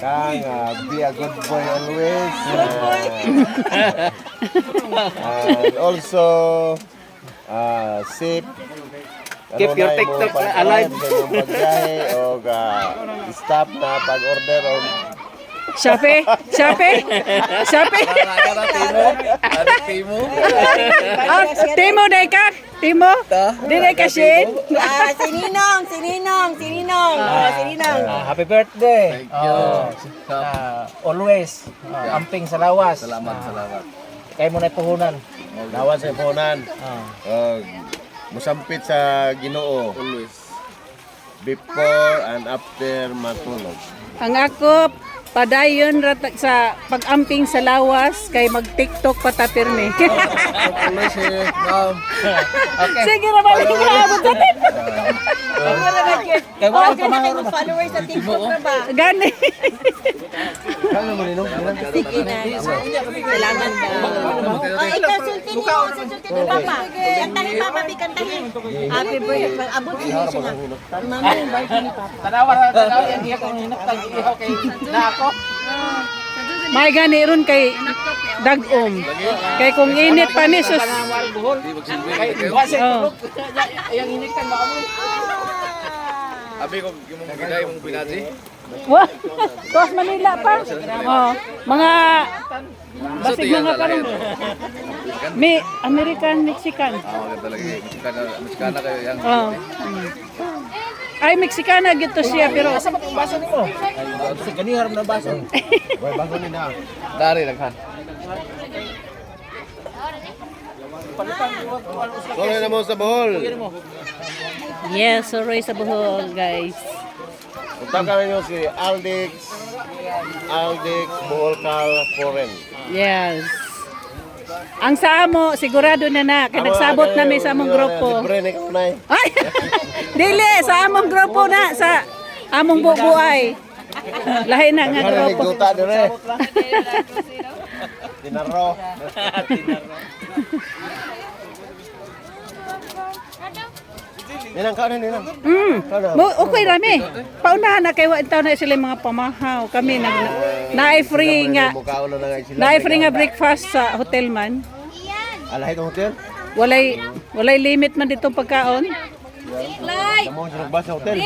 Kang be a good boy always. And also safe. Keep your TikTok alive. Pagbiyahe o stop na pag-order o Shopee? Timo day ka? Timo? Dire ka Shin? Sininong. Happy birthday. Thank you. Always. Amping sa lawas. Salamat. Kayo mo na puhunan. lawas sa punan. Musampit sa Ginoo. Always. Before and after matulog. Ang ako, padayon ratag sa pag-amping sa lawas kay mag-TikTok patapirme. Always ma'am. Okay. Sige na balik na abot sa TikTok. Kayo mo ang pamahal. Followers sa TikTok na ba? Gani. Sige na. Salamat ka. Ikaw sultin mo. Sultin mo papa. Kantahin papa, kantahin. Happy birthday. Abot siya siya. Mama, birthday ni papa. Tanawa yan iya kung hinaptag ihaw kay na ako. May gani ron kay dagom. Kay kung init pa ni sus. Yang init kan baka mo. Abi ko yung giday mong pinati. Wah, Tos Manila pa. Mga basig mga karon. May American, Mexican. Talaga Mexicana kayo yang. Ay, Mexicana gito siya pero Asa ba itong baso nimo? Sa ganihar mo na baso. Boy, bago ni na. Dari naghan. Tuloy na mo sa Bohol. yes, sorry sa Bohol, guys. Punta nyo si Aldix Bohol Cal Foreign. Yes. Ang sa amo sigurado na kay nagsabot na mi sa among grupo. Libre ni kanay. Ay! Dili sa among grupo na sa among bubuay. Lahi na nga grupo. Guta dire. Tinaro. Ninang kanin ninang. Okay rami. Paunahan na kay wa taw na sila mga pamahaw. Kami naay free nga Mukaon na nga sila. naay free nga breakfast sa hotel man. Alahay tong hotel. Walay limit man dito pagkaon. Damo sinugba sa hotel.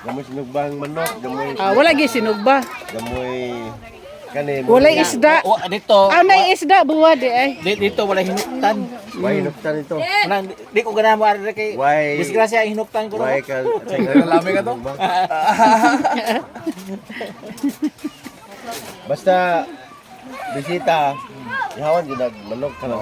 Damo sinugbang manok, damoy Wala gi sinugba. damoy kanin. Walay isda. Dito. Nay isda buwad ay. Dito wala hinuktan. Why nuktan ito? Manang di ko ganahan mo ari kay Why? disgrasya ang hinuktan ko. Why ka? Lalami ka to? Basta bisita, ihawan yun manok ka lang.